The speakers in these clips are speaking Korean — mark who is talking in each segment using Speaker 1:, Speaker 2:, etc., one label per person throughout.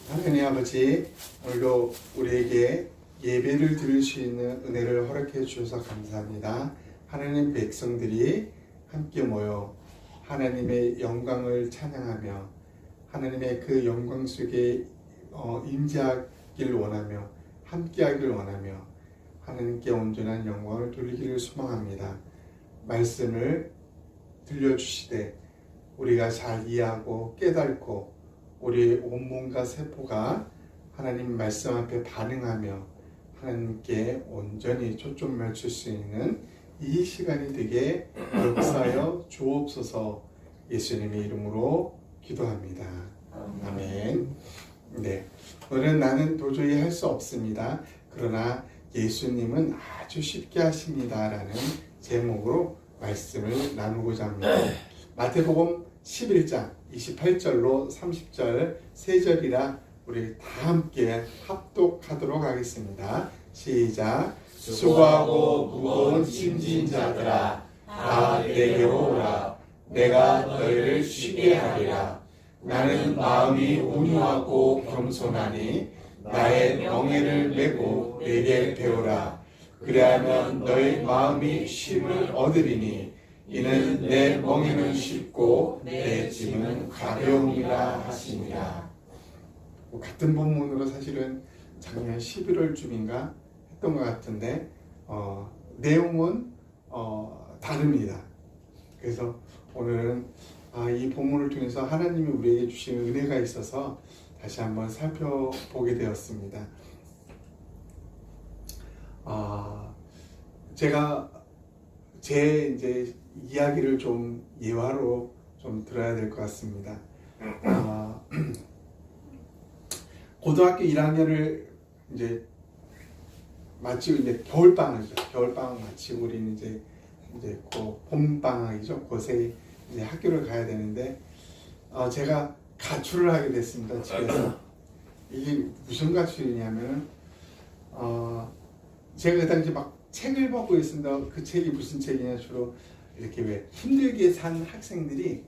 Speaker 1: 하나님 아버지, 오늘도 우리에게 예배를 드릴 수 있는 은혜를 허락해 주셔서 감사합니다. 하나님 백성들이 함께 모여 하나님의 영광을 찬양하며 하나님의 그 영광 속에 임재하길 원하며 함께하길 원하며 하나님께 온전한 영광을 돌리기를 소망합니다. 말씀을 들려주시되 우리가 잘 이해하고 깨닫고 우리의 온몸과 세포가 하나님 말씀 앞에 반응하며 하나님께 온전히 초점 맞출 수 있는 이 시간이 되게 역사하여 주옵소서. 예수님의 이름으로 기도합니다. 아멘. 네, 오늘은 나는 도저히 할 수 없습니다. 그러나 예수님은 아주 쉽게 하십니다. 라는 제목으로 말씀을 나누고자 합니다. 마태복음 11장 28절로 30절 3절이라 우리 다 함께 합독하도록 하겠습니다. 시작. 수고하고 무거운 짐진 자들아 다 내게로 오라. 내가 너희를 쉬게 하리라. 나는 마음이 온유하고 겸손하니 나의 멍에를 메고 내게 배우라. 그리하면 너희 마음이 쉼을 얻으리니 이는 내 멍에는 쉽고 내 짐은 가벼움이라 하시니라. 같은 본문으로 사실은 작년 11월쯤인가 했던 것 같은데 내용은 다릅니다. 그래서 오늘은 이 본문을 통해서 하나님이 우리에게 주신 은혜가 있어서 다시 한번 살펴보게 되었습니다. 제가 제 이제 이야기를 좀 예화로 좀 들어야 될 것 같습니다. 고등학교 1학년을 이제 마치고 이제 겨울방학이죠. 겨울방학 마치고 우리는 이제 봄방학이죠. 곳에 이제 학교를 가야 되는데 제가 가출을 하게 됐습니다. 집에서. 이게 무슨 가출이냐면 제가 그 당시 막 책을 보고 있습니다. 그 책이 무슨 책이냐, 주로 이렇게 왜 힘들게 산 학생들이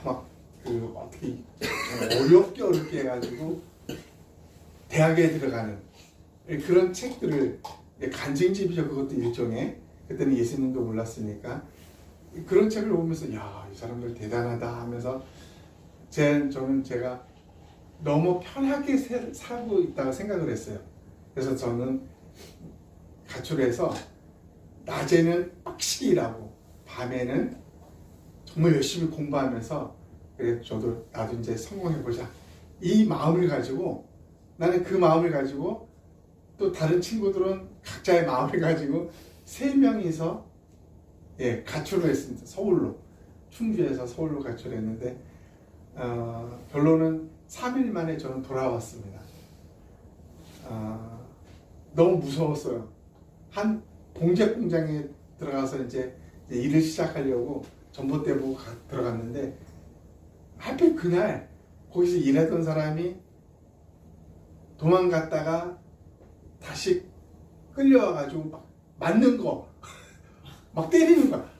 Speaker 1: 막 그 어떻게 어렵게 해가지고 대학에 들어가는 그런 책들을, 간증집이죠. 그것도 일종의. 그때는 예수님도 몰랐으니까 그런 책을 보면서 야, 이 사람들 대단하다 하면서 저는 제가 너무 편하게 살고 있다고 생각을 했어요. 그래서 저는 가출해서 낮에는 빡시게 일하고 밤에는 정말 열심히 공부하면서, 그래 저도 나도 이제 성공해보자, 이 마음을 가지고, 나는 그 마음을 가지고 또 다른 친구들은 각자의 마음을 가지고 3명이서 가출을 했습니다. 서울로, 충주에서 서울로 가출했는데 결론은 3일 만에 저는 돌아왔습니다. 너무 무서웠어요. 한 봉제 공장에 들어가서 이제 일을 시작하려고 전봇대 보고 들어갔는데 하필 그날 거기서 일하던 사람이 도망갔다가 다시 끌려와가지고 막 맞는 거, 막 때리는 거야.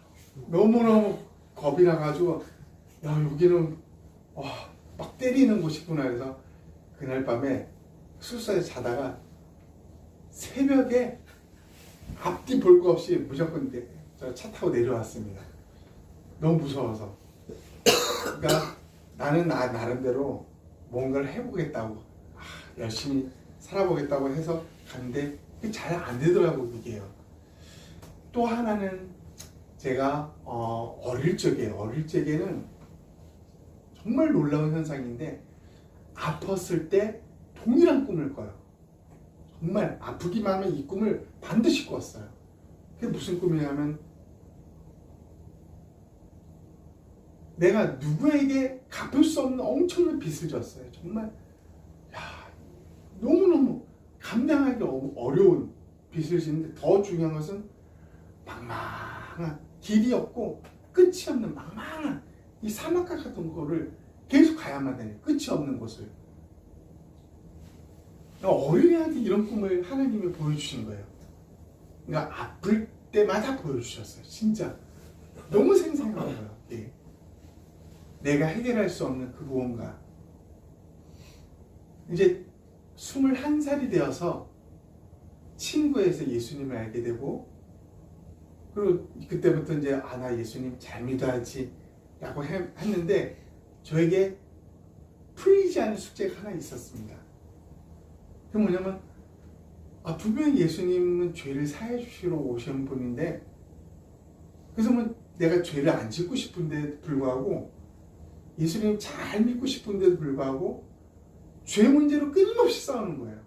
Speaker 1: 너무너무 겁이 나가지고 야, 여기는 막 때리는 곳이구나. 그래서 그날 밤에 숙소에 자다가 새벽에 앞뒤 볼 거 없이 무조건 차 타고 내려왔습니다. 너무 무서워서. 그러니까 나는 나름대로 뭔가를 해보겠다고, 열심히 살아보겠다고 해서 갔는데 잘 안 되더라고요. 이게요. 또 하나는 제가 어릴 적에는 정말 놀라운 현상인데 아팠을 때 동일한 꿈을 꿔요. 정말 아프기만 하면 이 꿈을 반드시 꿨어요. 그게 무슨 꿈이냐면 내가 누구에게 갚을 수 없는 엄청난 빚을 졌어요. 정말 너무너무 감당하기 어려운 빚을 짓는데, 더 중요한 것은 막막한 길이 없고 끝이 없는 막막한 이 사막과 같은 거를 계속 가야만 해요. 끝이 없는 곳을. 어린애한테 이런 꿈을 하나님이 보여주신 거예요. 그러니까 아플 때마다 보여주셨어요. 진짜 너무 생생한 거예요. 내가 해결할 수 없는 그 무언가. 이제 21살이 되어서 친구에서 예수님을 알게 되고, 그리고 그때부터 이제 나 예수님 잘 믿어야지 라고 했는데, 저에게 풀리지 않은 숙제가 하나 있었습니다. 그 뭐냐면, 분명히 예수님은 죄를 사해 주시러 오신 분인데, 그래서 뭐 내가 죄를 안 짓고 싶은데도 불구하고, 예수님 잘 믿고 싶은데도 불구하고 죄 문제로 끊임없이 싸우는 거예요.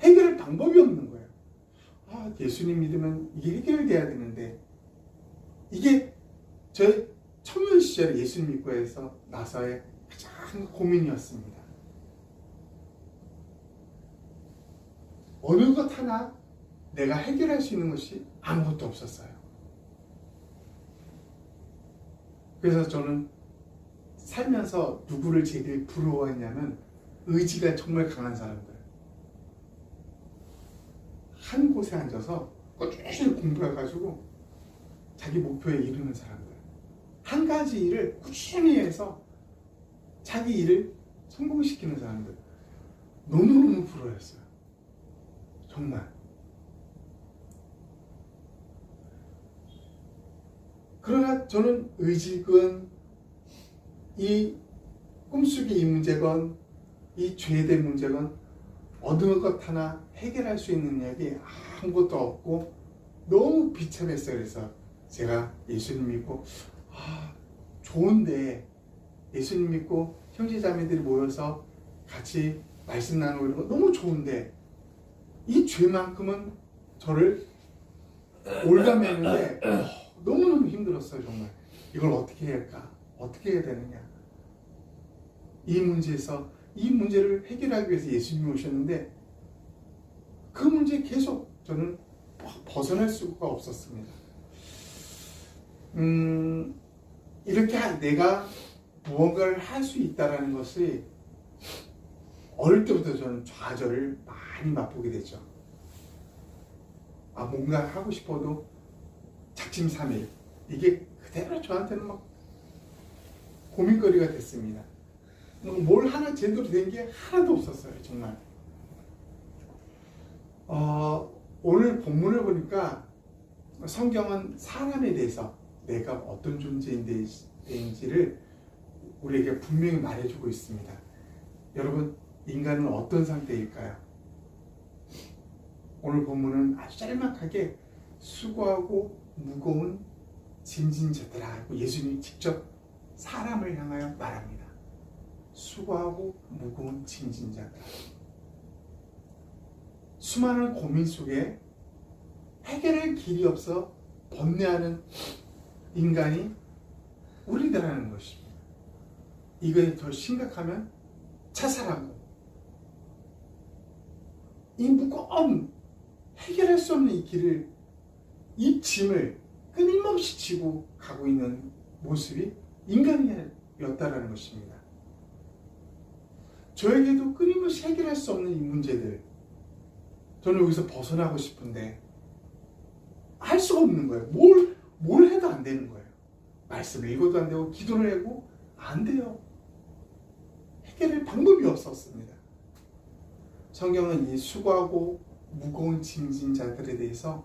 Speaker 1: 해결할 방법이 없는 거예요. 예수님 믿으면 이게 해결돼야 되는데, 이게 저의 청년 시절에 예수님 믿고 해서 나서의 가장 고민이었습니다. 어느 것 하나 내가 해결할 수 있는 것이 아무것도 없었어요. 그래서 저는 살면서 누구를 제일 부러워했냐면, 의지가 정말 강한 사람들. 한 곳에 앉아서 꾸준히 공부해가지고 자기 목표에 이르는 사람들. 한 가지 일을 꾸준히 해서 자기 일을 성공시키는 사람들. 너무너무 부러웠어요. 정말. 그러나 저는 의지건, 이 꿈속의 이 문제건, 이 죄에 대한 문제건 어느 것 하나 해결할 수 있는 능력이 아무것도 없고 너무 비참했어요. 그래서 제가 예수님 믿고 좋은데, 예수님 믿고 형제자매들이 모여서 같이 말씀 나누고 이런 거 너무 좋은데, 이 죄만큼은 저를 올가매는데 너무너무 힘들었어요. 정말 이걸 어떻게 해야 할까? 어떻게 해야 되느냐? 이 문제에서 이 문제를 해결하기 위해서 예수님이 오셨는데, 그 문제에 계속 저는 벗어날 수가 없었습니다. 이렇게 내가 무언가를 할 수 있다는 것이 어릴 때부터 저는 좌절을 많이 맛보게 되죠. 뭔가 하고 싶어도 작심삼일, 이게 그대로 저한테는 막 고민거리가 됐습니다. 뭘 하나 제대로 된 게 하나도 없었어요. 정말. 오늘 본문을 보니까 성경은 사람에 대해서 내가 어떤 존재인지를 우리에게 분명히 말해주고 있습니다. 여러분, 인간은 어떤 상태일까요? 오늘 본문은 아주 짤막하게 수고하고 무거운 짐진 자들아 하고 예수님이 직접 사람을 향하여 말합니다. 수고하고 무거운 짐진 자들. 수많은 고민 속에 해결할 길이 없어 번뇌하는 인간이 우리들하는 것입니다. 이거에 더 심각하면 자살하고, 이 무거운 해결할 수 없는 이 길을, 이 짐을 끊임없이 지고 가고 있는 모습이 인간이었다라는 것입니다. 저에게도 끊임없이 해결할 수 없는 이 문제들, 저는 여기서 벗어나고 싶은데 할 수가 없는 거예요. 뭘 해도 안 되는 거예요. 말씀을 읽어도 안 되고 기도를 하고 안 돼요. 해결할 방법이 없었습니다. 성경은 이 수고하고 무거운 짐진 자들에 대해서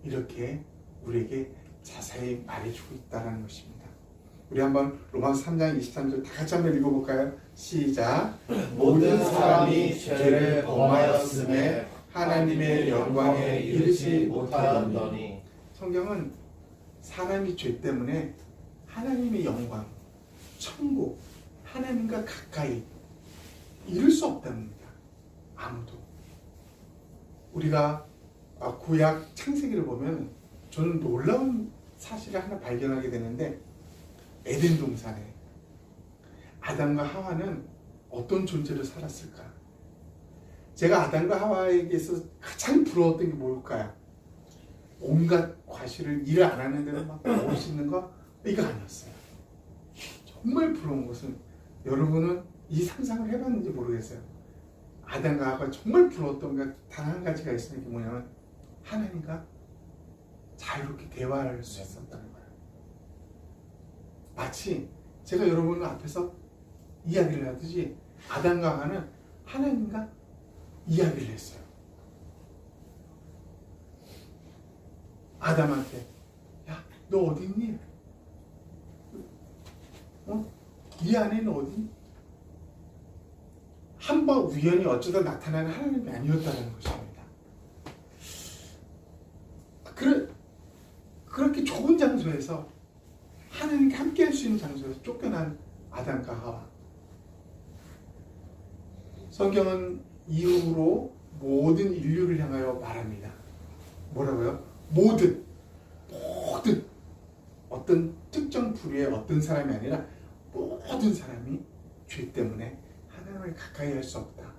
Speaker 1: 이렇게 우리에게 자세히 말해주고 있다는 것입니다. 우리 한번 로마서 3장 23절 다 같이 한번 읽어볼까요? 시작.
Speaker 2: 모든 사람이 죄를 범하였음에 하나님의 영광에 이르지 못하였더니.
Speaker 1: 성경은 사람이 죄 때문에 하나님의 영광, 천국, 하나님과 가까이 이룰 수 없답니다. 아무도. 우리가 구약 창세기를 보면 저는 놀라운 사실을 하나 발견하게 되는데, 에덴 동산에 아담과 하와는 어떤 존재로 살았을까? 제가 아담과 하와에게서 가장 부러웠던 게 뭘까요? 온갖 과실을 일을 안 하는 데는 막 먹을 수 있는 거? 이거 아니었어요. 정말 부러운 것은, 여러분은 이 상상을 해봤는지 모르겠어요. 아담과 하와가 정말 부러웠던 게 단 한 가지가 있으면 그게 뭐냐면 하나님과 자유롭게 대화할 수 있었다는 거예요. 마치 제가 여러분 앞에서 이야기를 하듯이 아담과 하와는 하나님과 이야기를 했어요. 아담한테, 야, 너 어디 있니? 네 아내는 어디? 한번 우연히 어쩌다 나타나는 하나님이 아니었다는 것입니다. 그렇게 좋은 장소에서 하나님과 함께 할 수 있는 장소에서 쫓겨난 아담과 하와. 성경은 이후로 모든 인류를 향하여 말합니다. 뭐라고요? 모든 어떤 특정 부류의 어떤 사람이 아니라 모든 사람이 죄 때문에 하나님을 가까이 할 수 없다.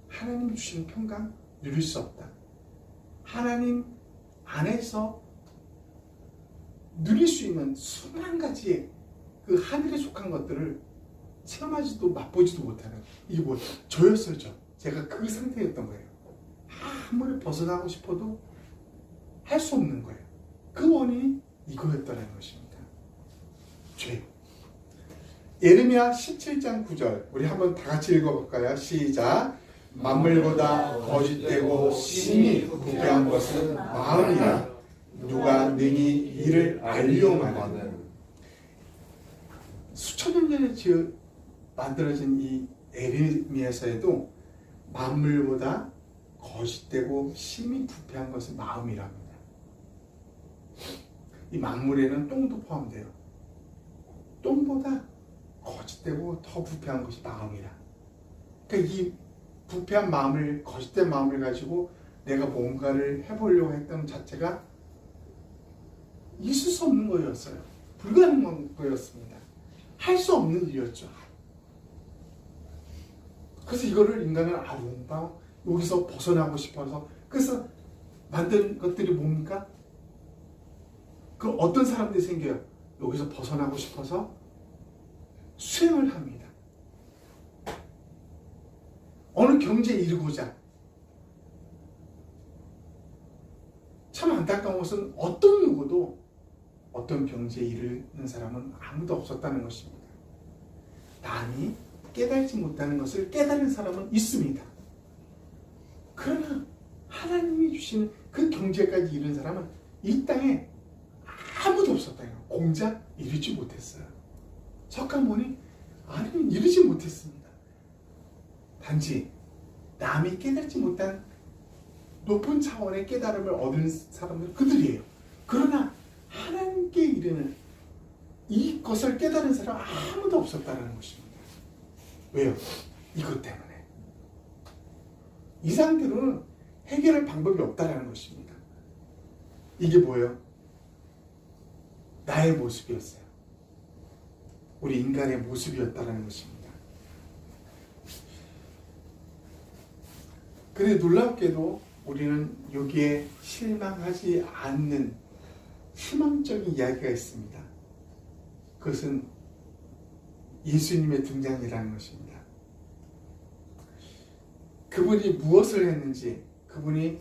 Speaker 1: 하나님 주시는 평강 누릴 수 없다. 하나님 안에서 누릴 수 있는 수만 가지의 그 하늘에 속한 것들을 체험하지도 맛보지도 못하는, 이게 뭐예요? 저였어요. 제가 그 상태였던 거예요. 아무리 벗어나고 싶어도 할 수 없는 거예요. 그 원인이 이거였다는 것입니다. 죄. 예레미야 17장 9절 우리 한번 다 같이 읽어볼까요? 시작. 만물보다 거짓되고 심히 부패한 것은 마음이라 누가 능히 이를 알리오마는. 수천 년 전에 만들어진 이 예레미야서에도 만물보다 거짓되고 심히 부패한 것은 마음이랍니다. 이 만물에는 똥도 포함돼요. 똥보다 거짓되고 더 부패한 것이 마음이라. 그러니까 이 부패한 마음을, 거짓된 마음을 가지고 내가 뭔가를 해보려고 했던 자체가 있을 수 없는 거였어요. 불가능한 거였습니다. 할 수 없는 일이었죠. 그래서 이거를 인간은 뭔가 여기서 벗어나고 싶어서, 그래서 만든 것들이 뭡니까? 그 어떤 사람들이 생겨요. 여기서 벗어나고 싶어서 수행을 합니다. 어느 경지에 이르고자. 참 안타까운 것은 어떤 누구도 어떤 경지에 이르는 사람은 아무도 없었다는 것입니다. 남이 깨달지 못하는 것을 깨달은 사람은 있습니다. 그러나 하나님이 주시는 그 경지까지 이른 사람은 이 땅에 아무도 없었다요. 공작 이르지 못했어요. 석가모니 아니면 이르지 못했습니다. 단지 남이 깨달지 못한 높은 차원의 깨달음을 얻은 사람들은 그들이에요. 그러나 하나님께 이르는 이것을 깨달은 사람 아무도 없었다는 것입니다. 왜요? 이것 때문에. 이 상태로는 해결할 방법이 없다는 것입니다. 이게 뭐예요? 나의 모습이었어요. 우리 인간의 모습이었다는 것입니다. 그런데 놀랍게도 우리는 여기에 실망하지 않는 희망적인 이야기가 있습니다. 그것은 예수님의 등장이라는 것입니다. 그분이 무엇을 했는지, 그분이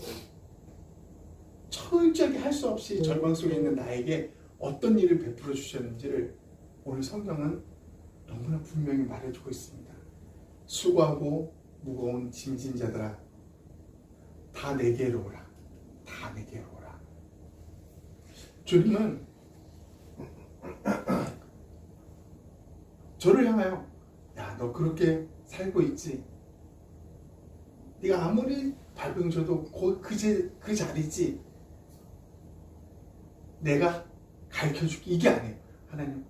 Speaker 1: 철저하게 할 수 없이 절망 속에 있는 나에게 어떤 일을 베풀어 주셨는지를 오늘 성경은 너무나 분명히 말해주고 있습니다. 수고하고 무거운 짐진 자들아, 다 내게로 오라. 다 내게로 오라. 주님은 저를 향하여, 야, 너 그렇게 살고 있지? 네가 아무리 발병줘도 그 자리지? 내가 가르쳐줄게. 이게 아니에요. 하나님,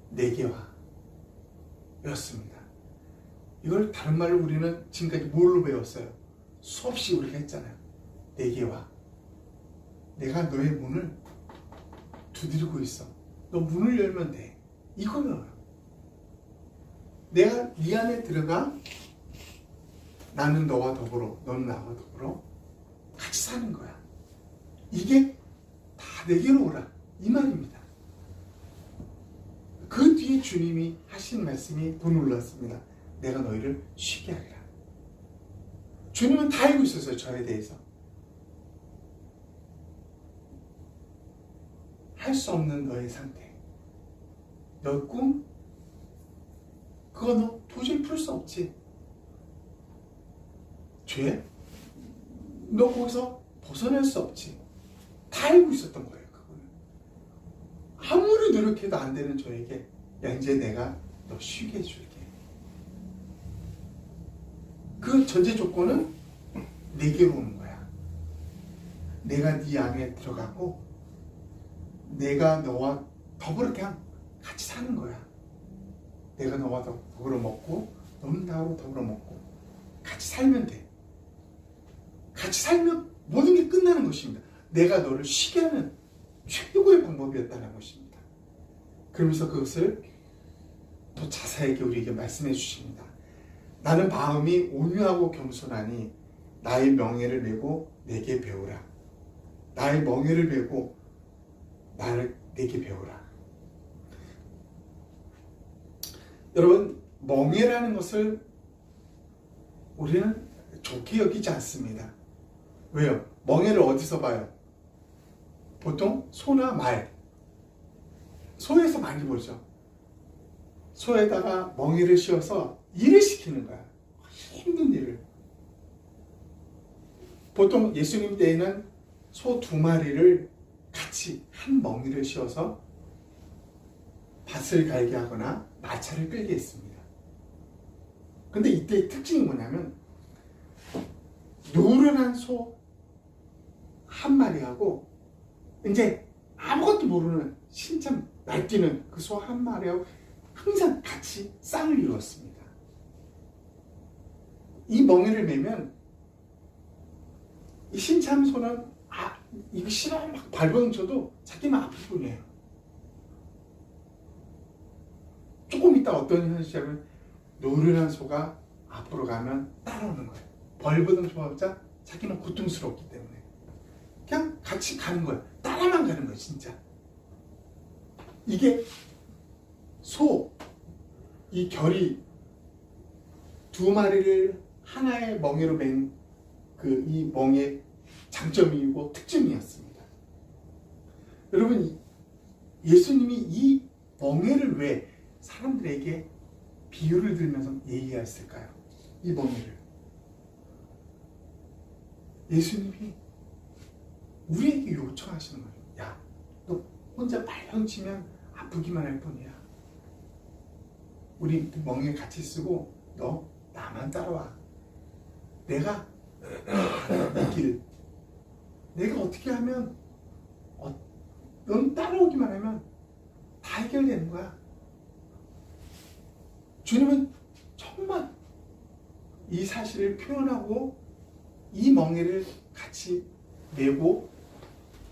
Speaker 1: 내게 와. 였습니다. 이걸 다른 말로 우리는 지금까지 뭘로 배웠어요? 수없이 우리가 했잖아요. 내게 와. 내가 너의 문을 두드리고 있어. 너 문을 열면 돼. 이거는 내가 네 안에 들어가, 나는 너와 더불어, 너는 나와 더불어 같이 사는 거야. 이게 다 내게로 오라. 이 말입니다. 그 뒤에 주님이 하신 말씀이 더 놀랐습니다. 내가 너희를 쉬게 하리라. 주님은 다 알고 있었어요. 저에 대해서. 할 수 없는 너의 상태, 너의 꿈, 그거 너 도저히 풀 수 없지. 죄? 너 거기서 벗어날 수 없지. 다 알고 있었던 거예요. 그거는. 아무리 노력해도 안 되는 저에게 야 이제 내가 너 쉬게 해줄게. 그 전제 조건은 내게로 오는 거야. 내가 네 안에 들어가고 내가 너와 더불어 그냥 같이 사는 거야. 내가 너와 더불어 먹고 너는 나하고 더불어 먹고 같이 살면 돼. 같이 살면 모든 게 끝나는 것입니다. 내가 너를 쉬게 하는 최고의 방법이었다는 것입니다. 그러면서 그것을 또 자세하게 우리에게 말씀해 주십니다. 나는 마음이 온유하고 겸손하니 나의 명예를 메고 내게 배우라. 나의 명예를 메고 내게 배우라. 여러분, 멍해라는 것을 우리는 좋게 여기지 않습니다. 왜요? 멍해를 어디서 봐요? 보통 소나 말, 소에서 많이 보죠. 소에다가 멍해를 씌워서 일을 시키는 거야. 힘든 일을. 보통 예수님 때에는 소 2마리를 같이 한 멍에를 씌워서 밭을 갈게 하거나 마차를 끌게 했습니다. 근데 이때의 특징이 뭐냐면 노련한 소 1마리하고 이제 아무것도 모르는 신참 날뛰는 그 소 1마리하고 항상 같이 쌍을 이루었습니다. 이 멍에를 매면 이 신참 소는 이거 싫어 막 발버둥쳐도 자기만 아플 뿐이에요. 조금 있다 어떤 현실이냐면 노련한 소가 앞으로 가면 따라오는 거예요. 벌거든 쳐봤자 자기는 고통스럽기 때문에 그냥 같이 가는 거예요. 따라만 가는 거예요. 진짜 이게 이 결이 2마리를 하나의 멍에로 맨 이 멍의 장점이고 특징이었습니다. 여러분, 예수님이 이 멍에를 왜 사람들에게 비유를 들면서 얘기했을까요? 이 멍에를 예수님이 우리에게 요청하시는 거예요. 야, 너 혼자 발령치면 아프기만 할 뿐이야. 우리 멍에 같이 쓰고 너 나만 따라와. 내가 이 길, 내가 어떻게 하면 넌 따라오기만 하면 다 해결되는 거야. 주님은 정말 이 사실을 표현하고 이 멍에를 같이 메고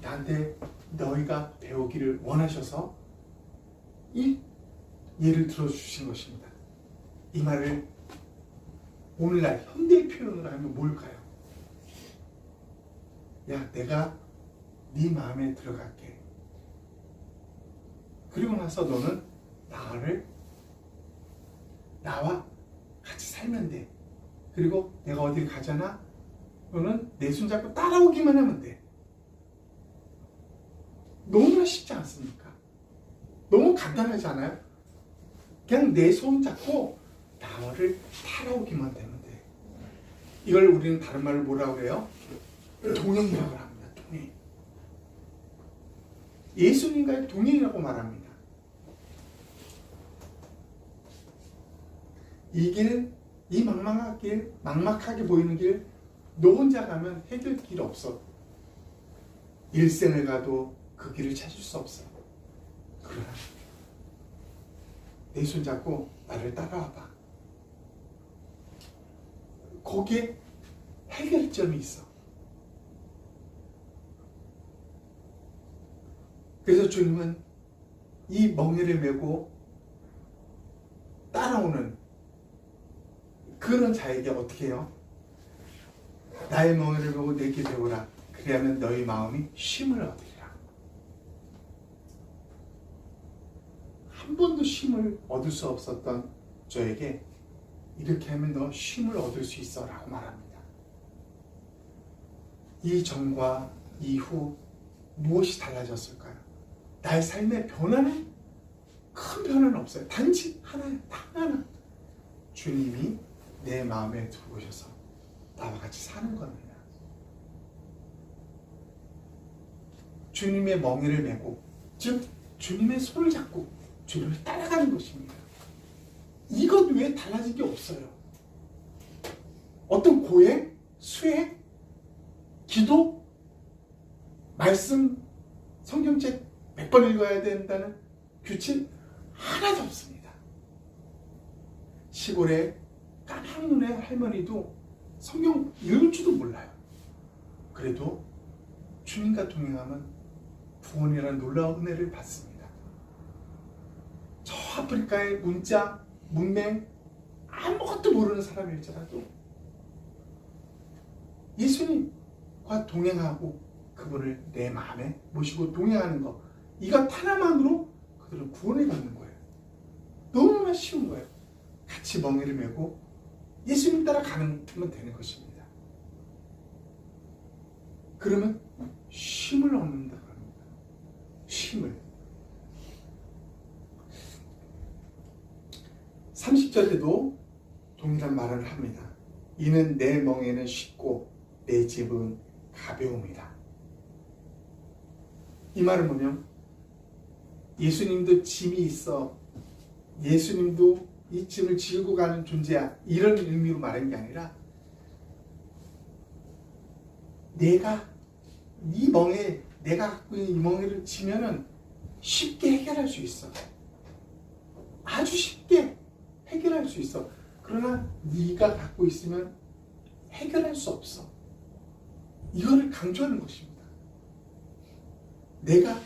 Speaker 1: 나한테 너희가 배우기를 원하셔서 이 예를 들어주신 것입니다. 이 말을 오늘날 현대 표현으로 하면 뭘까요? 야, 내가 네 마음에 들어갈게. 그리고 나서 너는 나와 같이 살면 돼. 그리고 내가 어딜 가잖아. 너는 내 손 잡고 따라오기만 하면 돼. 너무나 쉽지 않습니까? 너무 간단하지 않아요? 그냥 내 손 잡고 나를 따라오기만 되면 돼. 이걸 우리는 다른 말로 뭐라고 그래요? 동행이라고 합니다. 동행. 예수님과의 동행이라고 말합니다. 이 길, 이 막막하게 보이는 길, 너 혼자 가면 해결길 없어. 일생을 가도 그 길을 찾을 수 없어. 그러나 내 손 잡고 나를 따라와봐. 거기에 해결점이 있어. 그래서 주님은 이 멍에를 메고 따라오는 그런 자에게 어떻게 해요? 나의 멍에를 메고 내게 배우라. 그리하면 너희 마음이 쉼을 얻으리라. 한 번도 쉼을 얻을 수 없었던 저에게 이렇게 하면 너 쉼을 얻을 수 있어 라고 말합니다. 이 전과 이후 무엇이 달라졌을까요? 나의 삶의 변화는 큰 변화는 없어요. 단지 하나예요. 딱 하나. 주님이 내 마음에 들어오셔서 나와 같이 사는 겁니다. 주님의 멍에를 메고, 즉 주님의 손을 잡고 주님을 따라가는 것입니다. 이것 외에 달라진 게 없어요. 어떤 고행, 수행, 기도, 말씀, 성경책 100번 읽어야 된다는 규칙 하나도 없습니다. 시골에 까막눈의 할머니도 성경 읽을 줄도 몰라요. 그래도 주님과 동행하면 구원이라는 놀라운 은혜를 받습니다. 저 아프리카의 문자, 문맹, 아무것도 모르는 사람일지라도 예수님과 동행하고 그분을 내 마음에 모시고 동행하는 것, 이것 하나만으로 그들은 구원을 받는 거예요. 너무나 쉬운 거예요. 같이 멍에를 메고 예수님 따라 가면 되는 것입니다. 그러면 쉼을 얻는다 합니다. 쉼을. 30절에도 동일한 말을 합니다. 이는 내 멍에는 쉽고 내 짐은 가벼움이다. 이 말은 뭐냐면 예수님도 짐이 있어, 예수님도 이 짐을 지고 가는 존재야, 이런 의미로 말하는 게 아니라 내가 이 멍에, 내가 갖고 있는 이 멍에를 지면은 쉽게 해결할 수 있어. 아주 쉽게 해결할 수 있어. 그러나 네가 갖고 있으면 해결할 수 없어. 이거를 강조하는 것입니다. 내가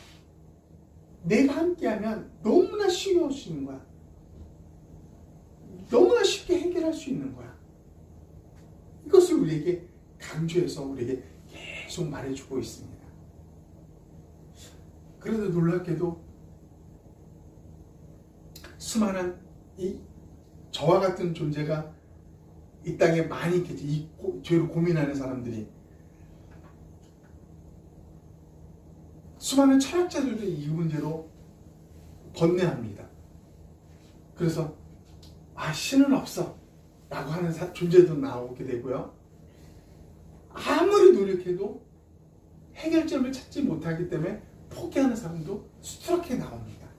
Speaker 1: 함께하면 너무나 쉬울 수 있는 거야. 너무나 쉽게 해결할 수 있는 거야. 이것을 우리에게 강조해서 우리에게 계속 말해주고 있습니다. 그래도 놀랍게도 수많은 저와 같은 존재가 이 땅에 많이 있겠지. 이 죄로 고민하는 사람들이, 수많은 철학자들도 이 문제로 번뇌합니다. 그래서 신은 없어 라고 하는 존재도 나오게 되고요. 아무리 노력해도 해결점을 찾지 못하기 때문에 포기하는 사람도 수두룩하게 나옵니다.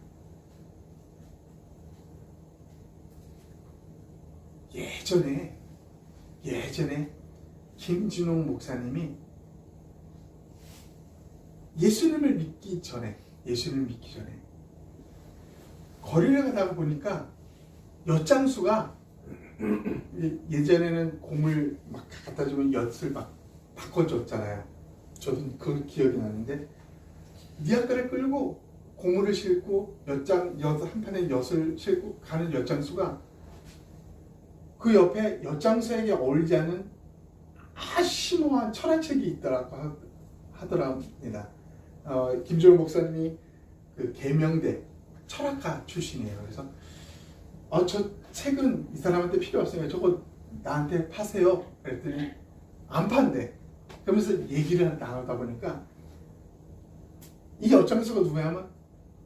Speaker 1: 예전에 김진홍 목사님이 예수님을 믿기 전에 거리를 가다가 보니까 엿장수가 예전에는 곰을 막 갖다 주면 엿을 막 바꿔줬잖아요. 저도 그 기억이 나는데, 니아까를 끌고 고물을 싣고 엿 한 판에 엿을 싣고 가는 엿장수가 그 옆에 엿장수에게 어울리지 않은 심오한 철학책이 있더라고 하더랍니다. 김조영 목사님이 그 계명대 철학가 출신이에요. 그래서 저 책은 이 사람한테 필요 없으니까 저거 나한테 파세요. 그랬더니 안 판대. 그러면서 얘기를 나누다 보니까 이 엿장수가 누구냐면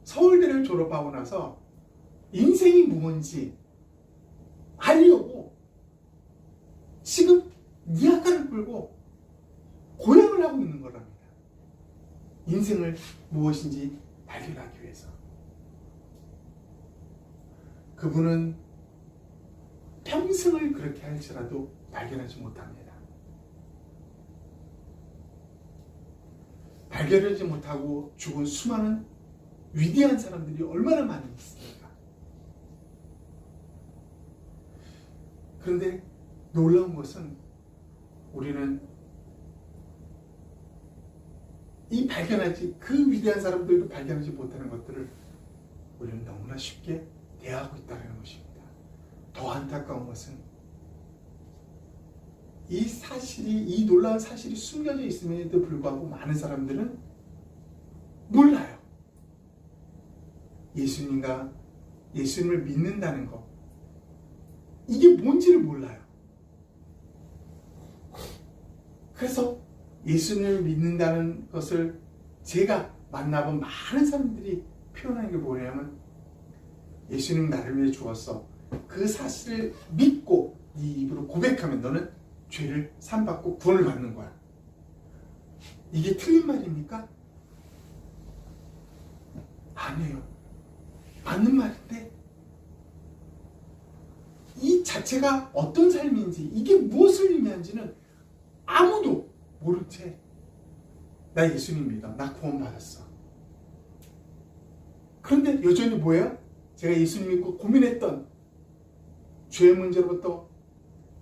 Speaker 1: 서울대를 졸업하고 나서 인생이 뭔지 알려고 지금 니아까를 끌고 고행을 하고 있는 거랍니다. 인생을 무엇인지 발견하기 위해서. 그분은 평생을 그렇게 할지라도 발견하지 못합니다. 발견하지 못하고 죽은 수많은 위대한 사람들이 얼마나 많이 있습니까? 그런데 놀라운 것은 우리는 그 위대한 사람들도 발견하지 못하는 것들을 우리는 너무나 쉽게 대하고 있다는 것입니다. 더 안타까운 것은 이 놀라운 사실이 숨겨져 있음에도 불구하고 많은 사람들은 몰라요. 예수님을 믿는다는 것, 이게 뭔지를 몰라요. 그래서 예수님을 믿는다는 것을 제가 만나본 많은 사람들이 표현하는 게 뭐냐면, 예수님 나를 위해 죽었어. 그 사실을 믿고 네 입으로 고백하면 너는 죄를 사함받고 구원을 받는 거야. 이게 틀린 말입니까? 아니에요. 맞는 말인데 이 자체가 어떤 삶인지, 이게 무엇을 의미하는지는 아무도 모른 채 나 예수님 믿어, 나 구원 받았어. 그런데 여전히 뭐예요? 제가 예수님 믿고 고민했던 죄의 문제로부터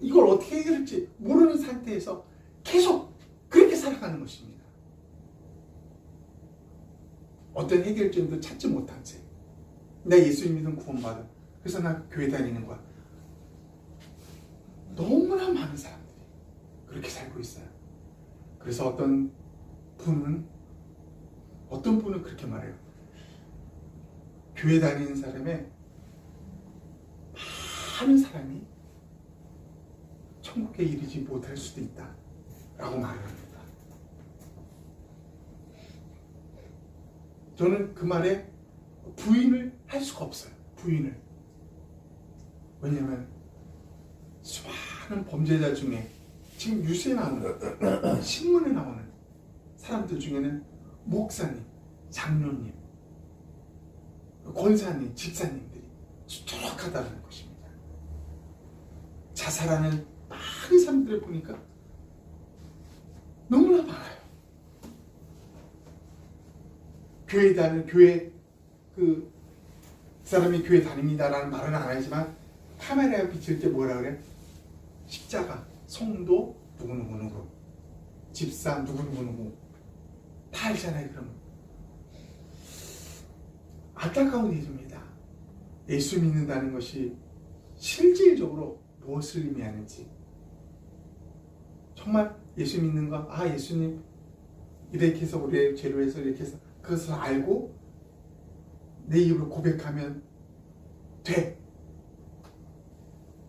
Speaker 1: 이걸 어떻게 해결할지 모르는 상태에서 계속 그렇게 살아가는 것입니다. 어떤 해결점도 찾지 못한 채 나 예수님 믿으면 구원받아, 그래서 나 교회 다니는 거야. 너무나 많은 사람들이 그렇게 살고 있어요. 그래서 어떤 분은 그렇게 말해요. 교회 다니는 사람의 많은 사람이 천국에 이르지 못할 수도 있다 라고 말합니다. 저는 그 말에 부인을 할 수가 없어요. 부인을. 왜냐하면 수많은 범죄자 중에 지금 뉴스에 나오는, 신문에 나오는 사람들 중에는 목사님, 장로님, 권사님, 집사님들이 수두룩하다는 것입니다. 자살하는 많은 사람들을 보니까 너무나 많아요. 교회 그 사람이 교회 다닙니다라는 말은 안 하지만 카메라에 비칠 때 뭐라 그래? 십자가, 성도 누구누구누구, 집사 누구누구누구 다 알잖아요. 그러면 안타까운 일입니다. 예수 믿는다는 것이 실질적으로 무엇을 의미하는지, 정말 예수 믿는 거, 아 예수님 이렇게 해서 우리의 죄로 해서 이렇게 해서 그것을 알고 내 입으로 고백하면 돼.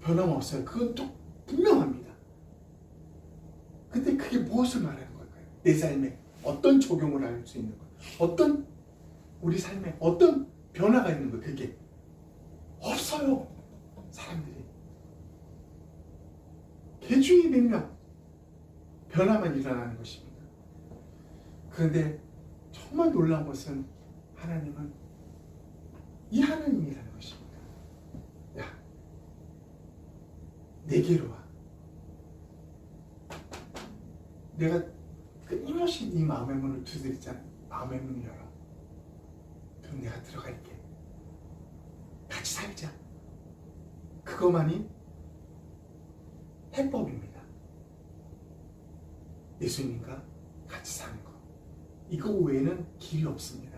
Speaker 1: 변함없어요. 그건 또 분명합니다. 근데 그게 무엇을 말하는 걸까요? 내 삶에 어떤 적용을 할 수 있는 거예요? 어떤 우리 삶에 어떤 변화가 있는 거예요? 그게 없어요. 사람들이 개중에 100명 변화만 일어나는 것입니다. 그런데 정말 놀라운 것은 하나님은 이 하나님이라는 것입니다. 야, 내게로 와. 내가 끊임없이 네 마음의 문을 두드리잖아. 마음의 문을 열어. 그럼 내가 들어갈게. 같이 살자. 그것만이 해법입니다. 예수님과 같이 사는 것. 이거 외에는 길이 없습니다.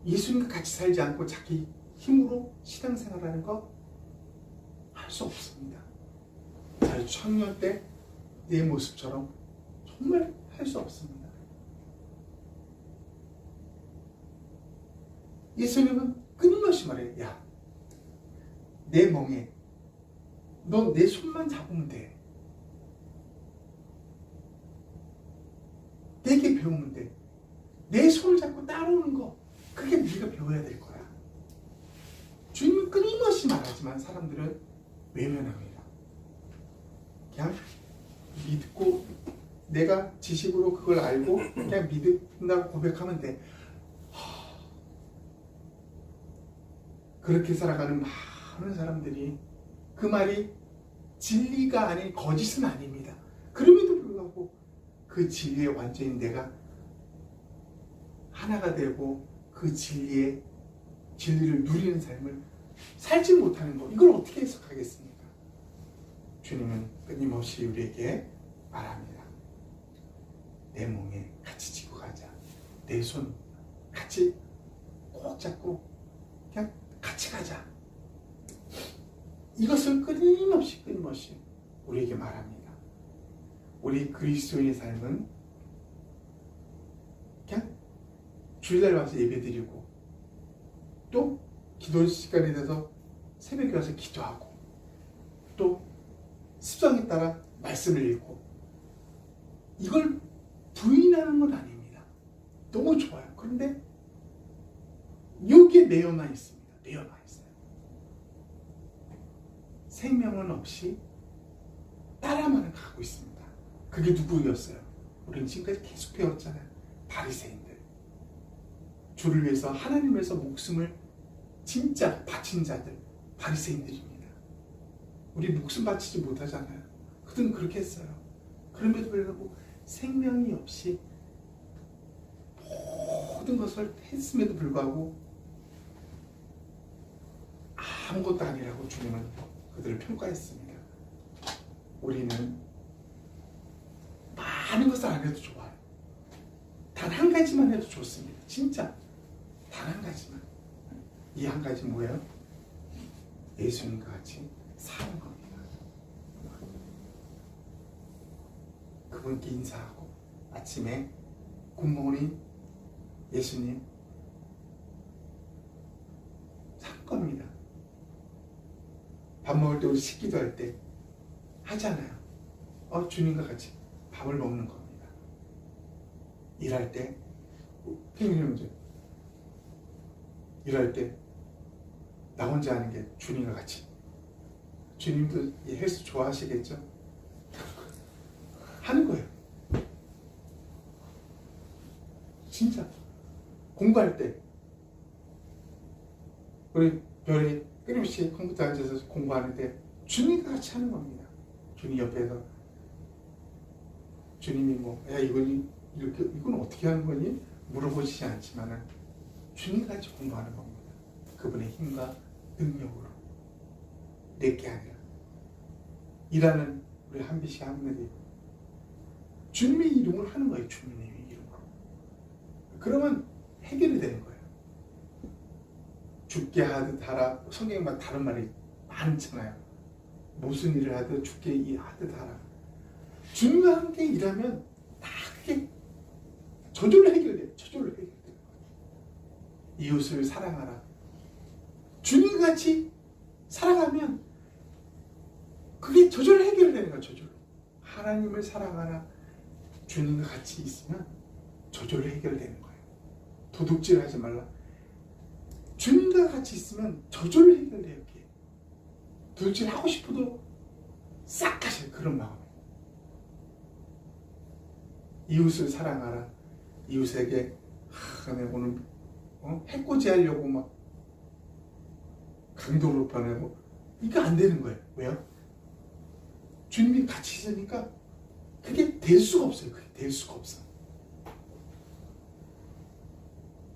Speaker 1: 예수님과 같이 살지 않고 자기 힘으로 신앙생활하는 거 할 수 없습니다. 잘 청년 때 내 모습처럼 정말 할 수 없습니다. 예수님은 끊임없이 말해요. 야, 내 멍에 너 내 손만 잡으면 돼. 내게 배우면 돼. 내 손을 잡고 따라오는 거, 그게 네가 배워야 될 거야. 주님은 끊임없이 말하지만 사람들은 외면합니다. 그냥 믿고 내가 지식으로 그걸 알고 그냥 믿는다고 고백하면 돼. 그렇게 살아가는 많은 사람들이 그 말이 진리가 아닌 거짓은 아닙니다. 그럼에도 불구하고 그 진리에 완전히 내가 하나가 되고 그 진리를 누리는 삶을 살지 못하는 것, 이걸 어떻게 해석하겠습니까? 주님은 끊임없이 우리에게 말합니다. 내 몸에 같이 지고 가자. 내 손 같이 꼭 잡고 그냥 같이 가자. 이것을 끊임없이 우리에게 말합니다. 우리 그리스도인의 삶은 그냥 주일날 와서 예배드리고 또 기도 시간이 돼서 새벽에 와서 기도하고 또 습성에 따라 말씀을 읽고, 이걸 부인하는 건 아닙니다. 너무 좋아요. 그런데 여기에 매여만 있습니다. 매여만 있어요. 생명은 없이 따라만 가고 있습니다. 그게 누구였어요? 우리는 지금까지 계속 배웠잖아요. 바리새인들. 주를 위해서 하나님을 위해서 목숨을 진짜 바친 자들, 바리새인들입니다. 우리 목숨 바치지 못하잖아요. 그들은 그렇게 했어요. 그럼에도 불구하고 생명이 없이 모든 것을 했음에도 불구하고 아무것도 아니라고 주님은 그들을 평가했습니다. 우리는 많은 것을 안 해도 좋아요. 단 한 가지만 해도 좋습니다. 진짜 단 한 가지만. 이 한 가지 뭐예요? 예수님과 같이 사는 겁니다. 그분께 인사하고 아침에 굿모닝 예수님 산 겁니다. 밥 먹을 때 우리 식기도 할 때 하잖아요. 주님과 같이 밥을 먹는 겁니다. 일할 때 핑계는 일할 때 나 혼자 하는 게 주님과 같이. 주님도 이 헬스 좋아하시겠죠? 하는 거예요. 진짜 공부할 때 우리 별이 끊임없이 컴퓨터 앉아서 공부하는데 주님과 같이 하는 겁니다. 주님 옆에서 주님이 야 이건 어떻게 하는 거니? 물어보시지 않지만은 주님과 같이 공부하는 겁니다. 그분의 힘과 능력으로 내게 아니라 일하는 우리 한비씨 한분들이 주님의 이름으로 하는 거예요. 주님의 이름으로. 그러면 해결이 되는 거예요. 죽게 하듯 하라. 성경에만 다른 말이 많잖아요. 무슨 일을 하든 죽게 하듯 하라. 주님과 함께 일하면 다 그게 저절로 해결돼요. 저절로 해결돼요. 이웃을 사랑하라. 주님과 같이 살아가면 그게 저절로 해결되는 거예요. 저절로. 하나님을 사랑하라. 주님과 같이 있으면 저절로 해결되는 거예요. 도둑질 하지 말라. 주님과 같이 있으면 저절로 해결돼요. 이렇게. 도둑질 하고 싶어도 싹 하셔요. 그런 마음에. 이웃을 사랑하라. 이웃에게 내가 오늘 해코지 하려고 막 강도로 보내고 이거 안 되는 거예요. 왜요? 주님이 같이 있으니까 그게 될 수가 없어요. 그게 될 수가 없어.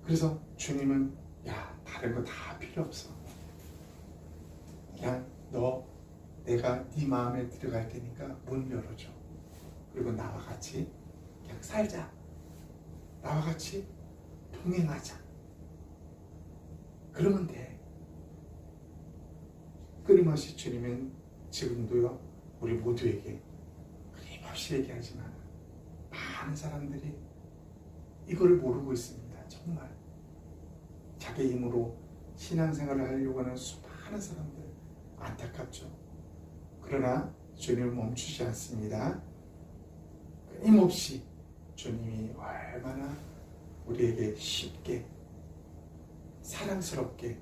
Speaker 1: 그래서 주님은 다른 거 다 필요 없어. 그냥 내가 네 마음에 들어갈 테니까 문 열어줘. 그리고 나와 같이 그냥 살자. 나와 같이 동행하자. 그러면 돼. 끊임없이 주님은 지금도요 우리 모두에게 끊임없이 얘기하지만 많은 사람들이 이거를 모르고 있습니다. 정말 자기 힘으로 신앙생활을 하려고 하는 수많은 사람들 안타깝죠. 그러나 주님은 멈추지 않습니다. 끊임없이 주님이 얼마나 우리에게 쉽게 사랑스럽게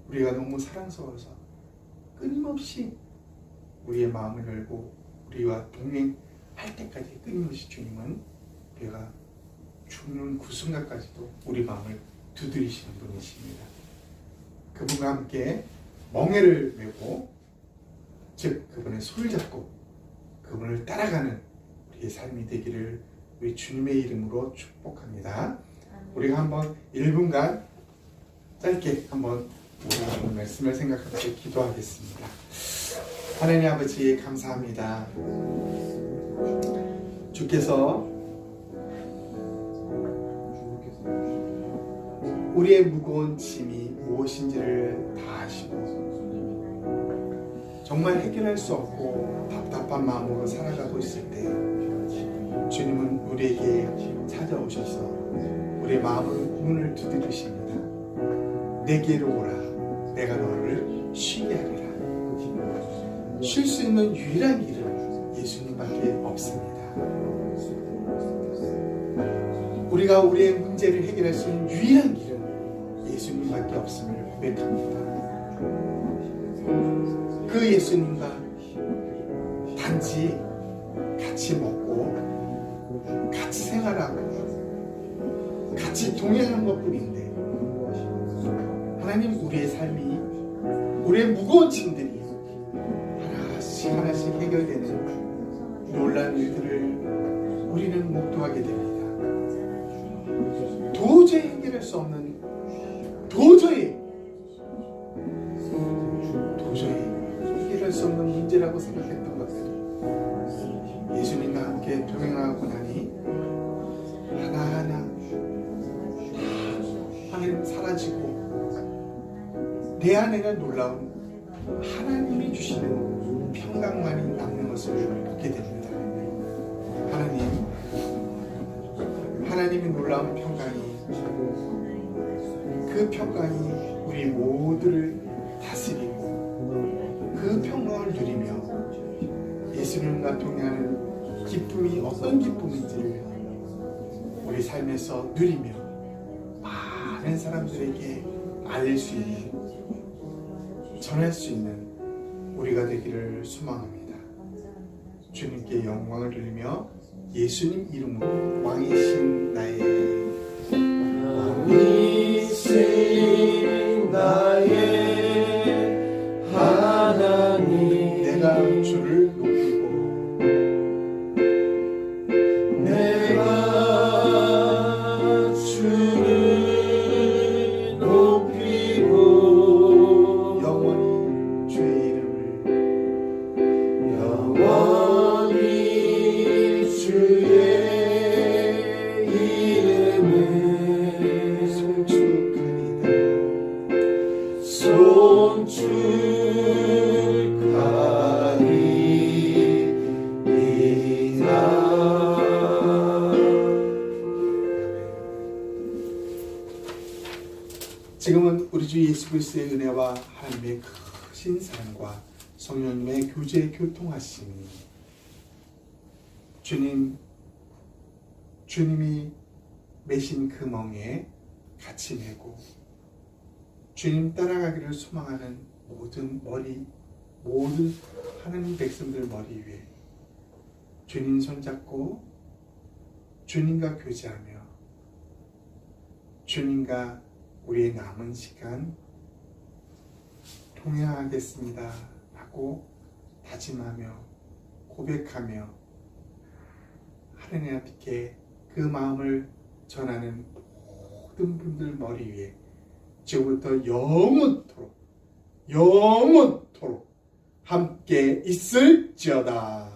Speaker 1: 우리가 너무 사랑스러워서 끊임없이 우리의 마음을 열고 우리와 동행할 때까지 끊임없이 주님은 우리가 죽는 그 순간까지도 우리 마음을 두드리시는 분이십니다. 그분과 함께 멍에를 메고 즉 그분의 손을 잡고 그분을 따라가는 우리의 삶이 되기를 우리 주님의 이름으로 축복합니다. 우리가 한번 1분간 짧게 한번 오늘 말씀을 생각하면서 기도하겠습니다. 하나님 아버지 감사합니다. 주께서 우리의 무거운 짐이 무엇인지를 다 아시고 정말 해결할 수 없고 답답한 마음으로 살아가고 있을 때 주님은 우리에게 찾아오셔서 우리의 마음을 문을 두드리십니다. 내게로 오라. 내가 너를 쉬게 하리라. 쉴 수 있는 유일한 길은 예수님밖에 없습니다. 우리가 우리의 문제를 해결할 수 있는 유일한 길은 예수님밖에 없음을 고백합니다. 그 예수님과 단지 같이 먹고 같이 생활하고 같이 동행하는 것뿐인데 하나님 우리의 삶이 우리의 무거운 짐들이 하나씩 하나씩 해결되는 놀라운 일들을 우리는 목도하게 됩니다. 도저히 해결할 수 없는 도저히 해결할 수 없는 문제라고 생각했던 것들이 예수님과 함께 동행하고 나니 하나하나 하나님 사라지고 내 안에는 놀라운 하나님이 주시는 평강만이 남는 것을 보게 됩니다. 하나님의 놀라운 평강이 그 평강이 우리 모두를 다스리고 그 평강을 누리며 예수님과 동행하는 기쁨이 어떤 기쁨인지를 우리 삶에서 누리며 많은 사람들에게 알릴 수 있는 전할 수 있는 우리가 되기를 소망합니다. 주님께 영광을 돌리며 예수님 이름으로 왕이신 나의 하나님 내가 주를 높이고 영원히 주의 이름을 지금은 우리 주 예수 그리스도의 은혜와 하나님의 크신 사랑과 성령님의 교제 교통하심이 주님이 매신 그 멍에 같이 메고 주님 따라가기를 소망하는 모든 하나님 백성들 머리 위에 주님 손잡고 주님과 교제하며 주님과 우리의 남은 시간 동행하겠습니다 하고 다짐하며 고백하며 하나님 앞에 그 마음을 전하는 모든 분들 머리 위에 지금부터 영원토록 함께 있을지어다.